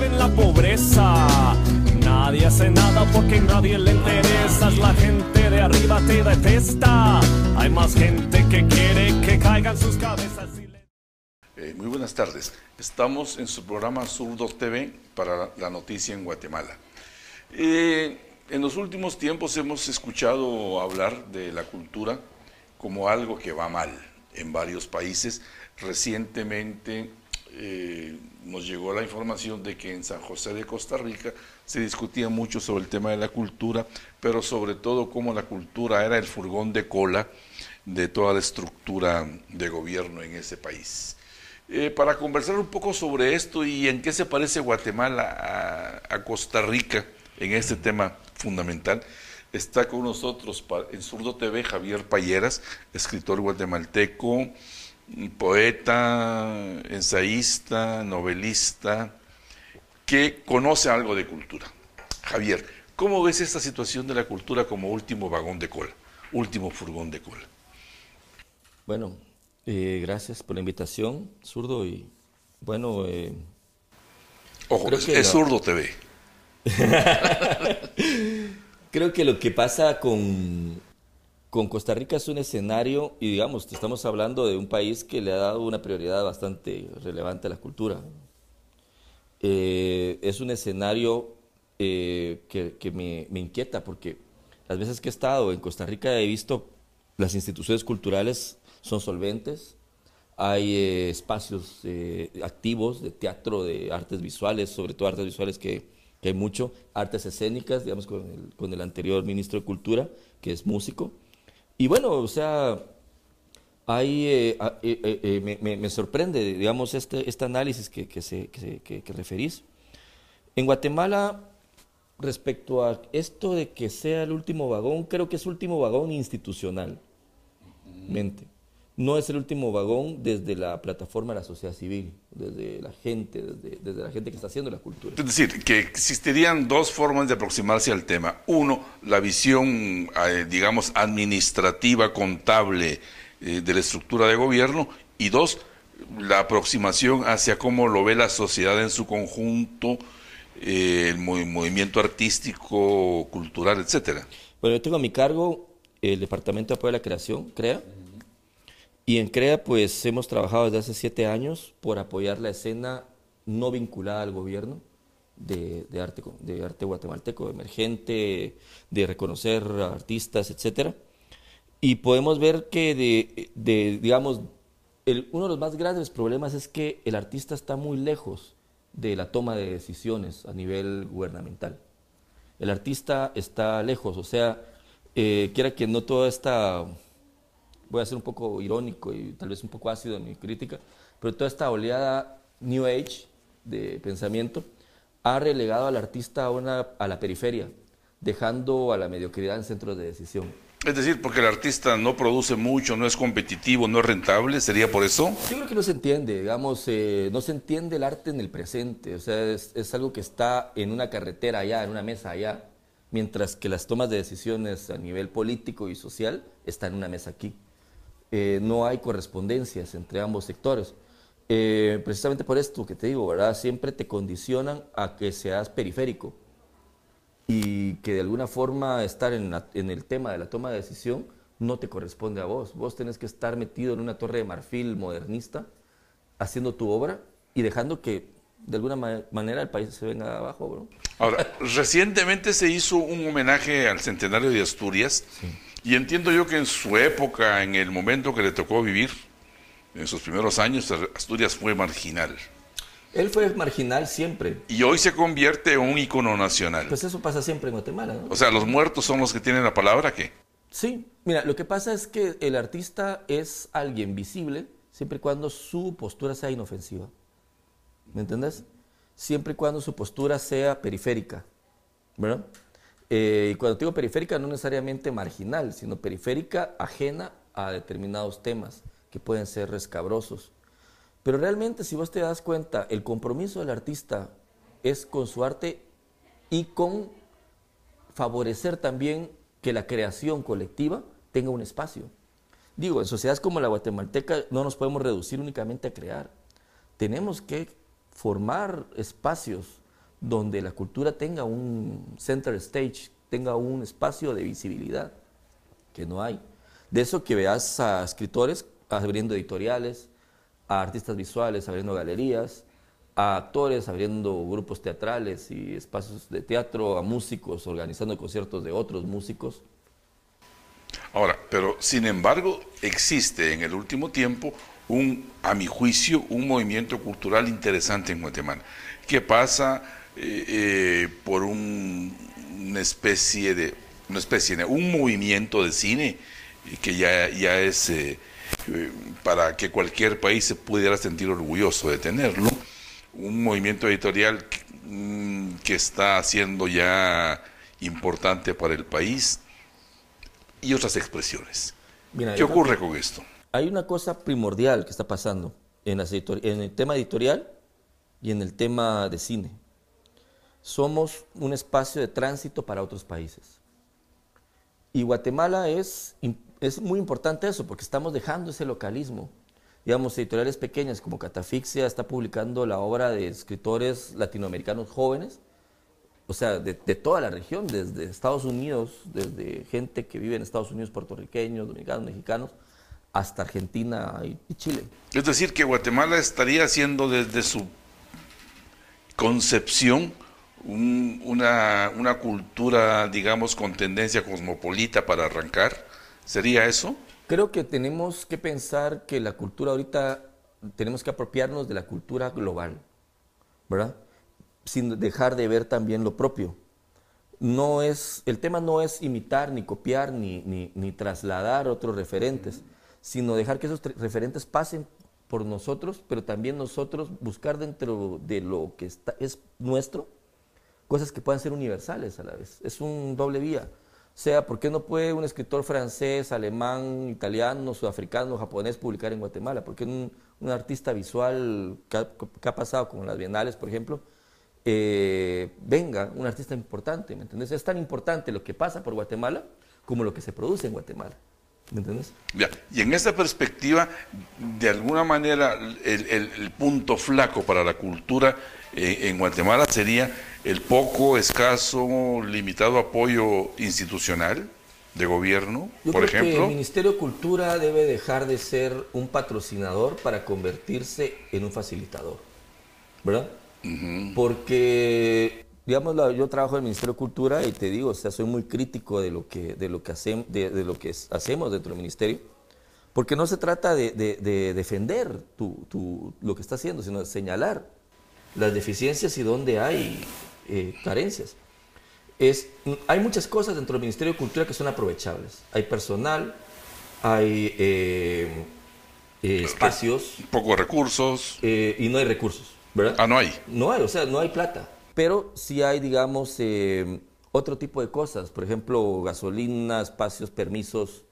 vive en la pobreza. Nadie hace nada porque a nadie le interesas. La gente de arriba te detesta. Hay más gente que quiere que caigan sus cabezas. Muy buenas tardes. Estamos en su programa Zurdo TV para la noticia en Guatemala. En los últimos tiempos hemos escuchado hablar de la cultura como algo que va mal en varios países. Recientemente nos llegó la información de que en San José de Costa Rica se discutía mucho sobre el tema de la cultura, pero sobre todo cómo la cultura era el furgón de cola de toda la estructura de gobierno en ese país. Para conversar un poco sobre esto y en qué se parece Guatemala a Costa Rica en este tema fundamental, está con nosotros en Zurdo TV Javier Payeras, escritor guatemalteco, poeta, ensayista, novelista, que conoce algo de cultura. Javier, ¿cómo ves esta situación de la cultura como último vagón de cola, último furgón de cola? Bueno, gracias por la invitación, Zurdo, y bueno... Ojo, es Zurdo TV. Creo que lo que pasa con Costa Rica es un escenario, y digamos, estamos hablando de un país que le ha dado una prioridad bastante relevante a la cultura. Es un escenario que me inquieta, porque las veces que he estado en Costa Rica he visto las instituciones culturales son solventes, hay espacios activos de teatro, de artes visuales, sobre todo artes visuales que hay mucho, artes escénicas, digamos, con el anterior ministro de Cultura, que es músico. Y bueno, o sea, me sorprende, digamos, este análisis que referís. En Guatemala, respecto a esto de que sea el último vagón, creo que es último vagón institucionalmente. No es el último vagón desde la plataforma de la sociedad civil, desde la gente, desde la gente que está haciendo la cultura. Es decir, que existirían dos formas de aproximarse al tema. Uno, la visión, digamos, administrativa, contable de la estructura de gobierno. Y dos, la aproximación hacia cómo lo ve la sociedad en su conjunto, el movimiento artístico, cultural, etcétera. Bueno, yo tengo a mi cargo el Departamento de Apoyo a la Creación, CREA. Y en CREA, pues, hemos trabajado desde hace 7 años por apoyar la escena no vinculada al gobierno de arte guatemalteco, emergente, de reconocer a artistas, etcétera. Y podemos ver que, digamos, uno de los más grandes problemas es que el artista está muy lejos de la toma de decisiones a nivel gubernamental. El artista está lejos, o sea, quiera que no toda esta... Voy a ser un poco irónico y tal vez un poco ácido en mi crítica, pero toda esta oleada New Age de pensamiento ha relegado al artista a la periferia, dejando a la mediocridad en centros de decisión. Es decir, porque el artista no produce mucho, no es competitivo, no es rentable, ¿sería por eso? Yo creo que no se entiende, digamos, no se entiende el arte en el presente, o sea, es algo que está en una carretera allá, en una mesa allá, mientras que las tomas de decisiones a nivel político y social están en una mesa aquí. No hay correspondencias entre ambos sectores. Precisamente por esto que te digo, ¿verdad? Siempre te condicionan a que seas periférico y que de alguna forma estar en el tema de la toma de decisión no te corresponde a vos. Vos tenés que estar metido en una torre de marfil modernista, haciendo tu obra y dejando que de alguna manera el país se venga abajo, bro. Ahora, recientemente se hizo un homenaje al centenario de Asturias. Sí. Y entiendo yo que en su época, en el momento que le tocó vivir, en sus primeros años, Asturias fue marginal. Él fue marginal siempre. Y hoy se convierte en un ícono nacional. Pues eso pasa siempre en Guatemala, ¿no? O sea, ¿los muertos son los que tienen la palabra, qué? Sí, mira, lo que pasa es que el artista es alguien visible siempre y cuando su postura sea inofensiva. ¿Me entendés? Siempre y cuando su postura sea periférica, ¿verdad? Y cuando digo periférica, no necesariamente marginal, sino periférica ajena a determinados temas que pueden ser rescabrosos. Pero realmente, si vos te das cuenta, el compromiso del artista es con su arte y con favorecer también que la creación colectiva tenga un espacio. Digo, en sociedades como la guatemalteca no nos podemos reducir únicamente a crear. Tenemos que formar espacios donde la cultura tenga un center stage, tenga un espacio de visibilidad, que no hay. De eso que veas a escritores abriendo editoriales, a artistas visuales abriendo galerías, a actores abriendo grupos teatrales y espacios de teatro, a músicos organizando conciertos de otros músicos. Ahora, pero sin embargo existe en el último tiempo a mi juicio, un movimiento cultural interesante en Guatemala, que pasa por una especie de un movimiento de cine que ya es para que cualquier país se pudiera sentir orgulloso de tenerlo, un movimiento editorial que está haciendo ya importante para el país y otras expresiones. Mira, ¿Qué ocurre con esto? Hay una cosa primordial que está pasando en el tema editorial y en el tema de cine. Somos un espacio de tránsito para otros países. Y Guatemala es muy importante eso, porque estamos dejando ese localismo. Digamos, editoriales pequeñas como Catafixia está publicando la obra de escritores latinoamericanos jóvenes, o sea, de toda la región, desde Estados Unidos, desde gente que vive en Estados Unidos, puertorriqueños, dominicanos, mexicanos, hasta Argentina y Chile. Es decir, que Guatemala estaría haciendo desde su concepción una cultura, digamos, con tendencia cosmopolita para arrancar. ¿Sería eso? Creo que tenemos que pensar que la cultura ahorita, tenemos que apropiarnos de la cultura global, ¿verdad? Sin dejar de ver también lo propio. El tema no es imitar, ni copiar, ni trasladar otros referentes, sino dejar que esos referentes pasen por nosotros, pero también nosotros buscar dentro de lo que es nuestro, cosas que puedan ser universales a la vez. Es un doble vía. O sea, ¿por qué no puede un escritor francés, alemán, italiano, sudafricano, japonés publicar en Guatemala? ¿Por qué un artista visual que ha pasado con las bienales, por ejemplo, venga, un artista importante, ¿me entiendes? Es tan importante lo que pasa por Guatemala como lo que se produce en Guatemala, ¿me entiendes? Ya. Y en esta perspectiva, de alguna manera, el punto flaco para la cultura en Guatemala sería el poco, escaso, limitado apoyo institucional de gobierno, Yo por creo ejemplo. que el Ministerio de Cultura debe dejar de ser un patrocinador para convertirse en un facilitador, ¿verdad? Porque, digamos, yo trabajo en el Ministerio de Cultura y te digo, o sea, soy muy crítico de lo que hacemos dentro del ministerio, porque no se trata de defender lo que está haciendo, sino de señalar las deficiencias y dónde hay carencias. Hay muchas cosas dentro del Ministerio de Cultura que son aprovechables. Hay personal, hay espacios. Pocos recursos. Y no hay recursos, ¿verdad? Ah, no hay. No hay, o sea, no hay plata. Pero sí hay, digamos, otro tipo de cosas. Por ejemplo, gasolina, espacios, permisos,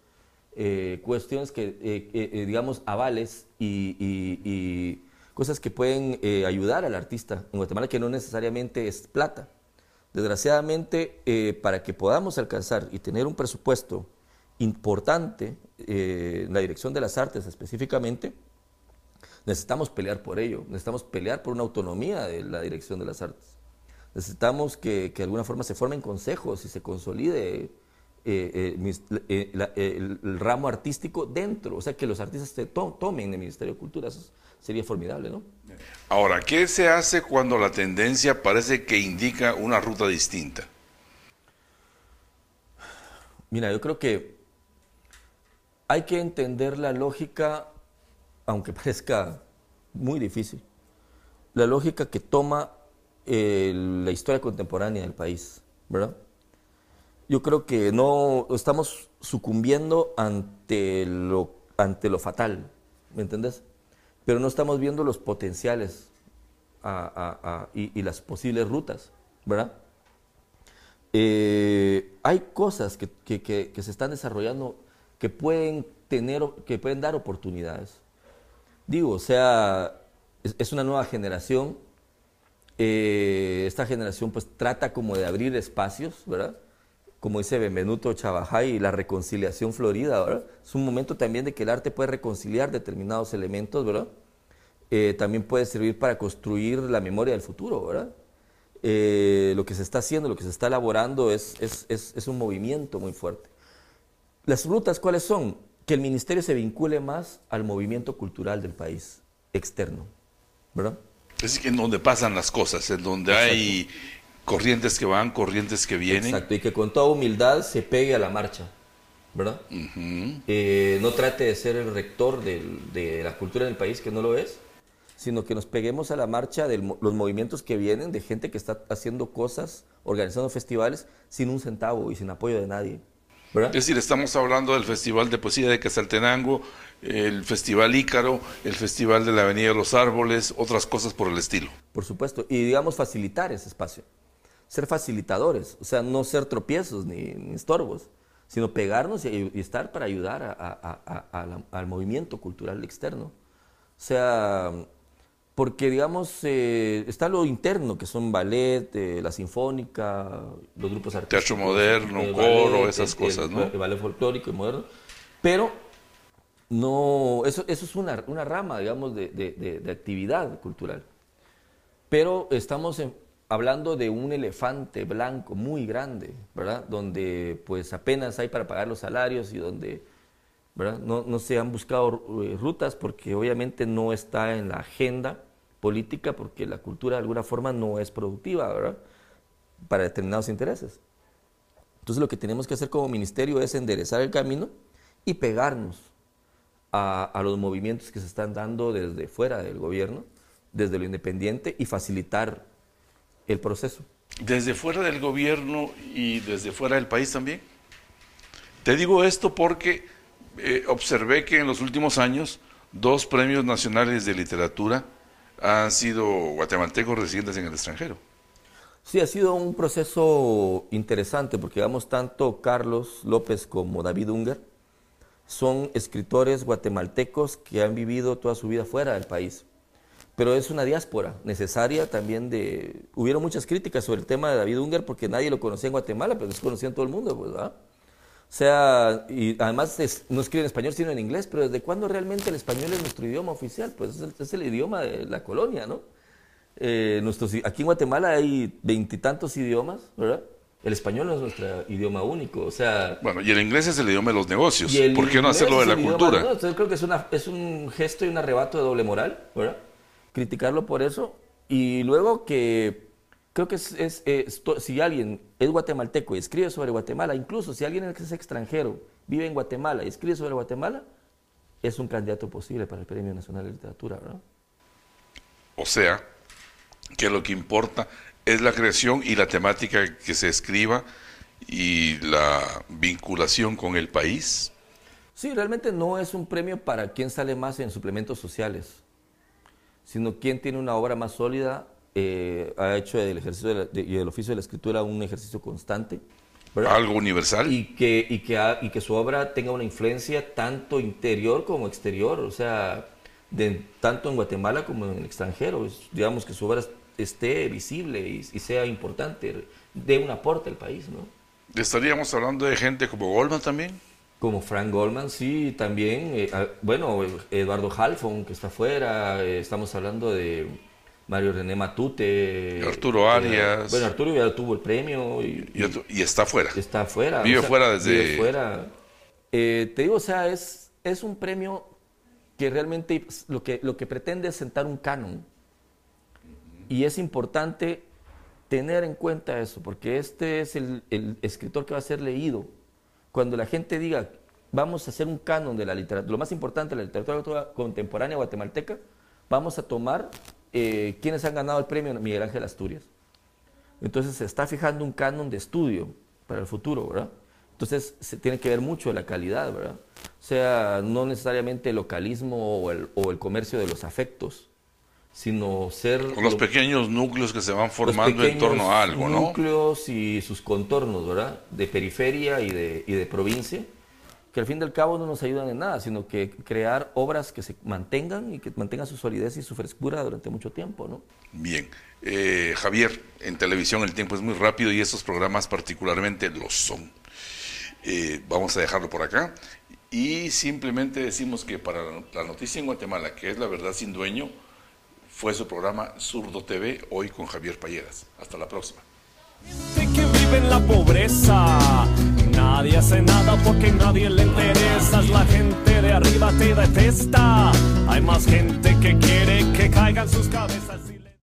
cuestiones que, digamos, avales y cosas que pueden ayudar al artista en Guatemala, que no necesariamente es plata. Desgraciadamente, para que podamos alcanzar y tener un presupuesto importante en la dirección de las artes específicamente, necesitamos pelear por ello, necesitamos pelear por una autonomía de la dirección de las artes. Necesitamos que de alguna forma se formen consejos y se consolide el ramo artístico dentro, o sea, que los artistas se tomen el Ministerio de Cultura. Eso sería formidable, ¿no? Ahora, ¿qué se hace cuando la tendencia parece que indica una ruta distinta? Mira, yo creo que hay que entender la lógica, aunque parezca muy difícil, la lógica que toma la historia contemporánea del país, ¿verdad? Yo creo que no estamos sucumbiendo ante lo fatal, ¿me entiendes? Pero no estamos viendo los potenciales y las posibles rutas, ¿verdad? Hay cosas que se están desarrollando que pueden dar oportunidades. Digo, o sea, es una nueva generación. Esta generación pues trata como de abrir espacios, ¿verdad? Como dice Benvenuto Chavajay, la reconciliación florida, ¿verdad? Es un momento también de que el arte puede reconciliar determinados elementos, ¿verdad? También puede servir para construir la memoria del futuro, ¿verdad? lo que se está haciendo, lo que se está elaborando es un movimiento muy fuerte. ¿Las rutas cuáles son? Que el ministerio se vincule más al movimiento cultural del país externo, ¿verdad? Es decir, en donde pasan las cosas, en donde hay corrientes que van, corrientes que vienen. Exacto, y que con toda humildad se pegue a la marcha, ¿verdad? No trate de ser el rector de la cultura del país, que no lo es, sino que nos peguemos a la marcha de los movimientos que vienen, de gente que está haciendo cosas, organizando festivales, sin un centavo y sin apoyo de nadie, ¿verdad? Es decir, estamos hablando del Festival de Poesía de Quetzaltenango, el Festival Ícaro, el Festival de la Avenida de los Árboles, otras cosas por el estilo. Por supuesto, y digamos facilitar ese espacio, ser facilitadores, o sea, no ser tropiezos ni estorbos, sino pegarnos y estar para ayudar al movimiento cultural externo. O sea, porque digamos, está lo interno, que son ballet, la sinfónica, los grupos artísticos. Teatro moderno, ballet, coro, esas cosas, ¿no? El ballet folclórico y moderno. Pero no, eso es una rama, digamos, de actividad cultural. Pero estamos hablando de un elefante blanco muy grande, ¿verdad? Donde pues apenas hay para pagar los salarios y donde, ¿verdad? No se han buscado rutas porque obviamente no está en la agenda política, porque la cultura de alguna forma no es productiva, ¿verdad? Para determinados intereses. Entonces lo que tenemos que hacer como ministerio es enderezar el camino y pegarnos a los movimientos que se están dando desde fuera del gobierno, desde lo independiente, y facilitar el proceso. ¿Desde fuera del gobierno y desde fuera del país también? Te digo esto porque observé que en los últimos años 2 premios nacionales de literatura han sido guatemaltecos residentes en el extranjero. Sí, ha sido un proceso interesante porque, digamos, tanto Carlos López como David Ungher son escritores guatemaltecos que han vivido toda su vida fuera del país. Pero es una diáspora necesaria también de... Hubieron muchas críticas sobre el tema de David Ungher porque nadie lo conocía en Guatemala, pero se conocía en todo el mundo, pues, ¿verdad? O sea, y además no escribe en español sino en inglés, pero ¿desde cuándo realmente el español es nuestro idioma oficial? Pues es el idioma de la colonia, ¿no? Aquí en Guatemala hay 20 y tantos idiomas, ¿verdad? El español no es nuestro idioma único, o sea... Bueno, y el inglés es el idioma de los negocios. ¿Por qué no hacerlo de la cultura? No, entonces creo que es un gesto y un arrebato de doble moral, ¿verdad? Criticarlo por eso. Y luego que creo que si alguien es guatemalteco y escribe sobre Guatemala, incluso si alguien es extranjero, vive en Guatemala y escribe sobre Guatemala, es un candidato posible para el Premio Nacional de Literatura, ¿verdad? O sea, que lo que importa es la creación y la temática que se escriba y la vinculación con el país. Sí, realmente no es un premio para quien sale más en suplementos sociales, sino quien tiene una obra más sólida, ha hecho del ejercicio y del oficio de la escritura un ejercicio constante, ¿verdad? Algo universal. Y que su obra tenga una influencia tanto interior como exterior, o sea, tanto en Guatemala como en el extranjero. Digamos que su obra esté visible y sea importante, dé un aporte al país, ¿no? ¿Estaríamos hablando de gente como Goldman también? Como Frank Goldman, sí, también. Bueno, Eduardo Halfon, que está afuera. Estamos hablando de Mario René Matute. Arturo Arias. Bueno, Arturo ya tuvo el premio. Y está afuera. Está afuera. Vive fuera desde... Vive fuera. Te digo, o sea, es un premio que realmente lo que pretende es sentar un canon. Y es importante tener en cuenta eso, porque este es el escritor que va a ser leído. Cuando la gente diga, vamos a hacer un canon de la literatura, lo más importante de la literatura contemporánea guatemalteca, vamos a tomar quienes han ganado el premio Miguel Ángel Asturias. Entonces se está fijando un canon de estudio para el futuro, ¿verdad? Entonces se tiene que ver mucho de la calidad, ¿verdad? O sea, no necesariamente el localismo o el comercio de los afectos, sino ser... Con los pequeños núcleos que se van formando en torno a algo, ¿no? Núcleos y sus contornos, ¿verdad? De periferia y de provincia, que al fin y al cabo no nos ayudan en nada, sino que crear obras que se mantengan y que mantengan su solidez y su frescura durante mucho tiempo, ¿no? Bien. Javier, en televisión el tiempo es muy rápido y estos programas particularmente lo son. Vamos a dejarlo por acá y simplemente decimos que para la noticia en Guatemala, que es La Verdad Sin Dueño, Fue su programa Zurdo TV, hoy con Javier Palleras. Hasta la próxima. Gente que vive en la pobreza, nadie hace nada porque nadie le interesa. La gente de arriba te detesta. Hay más gente que quiere que caigan sus cabezas.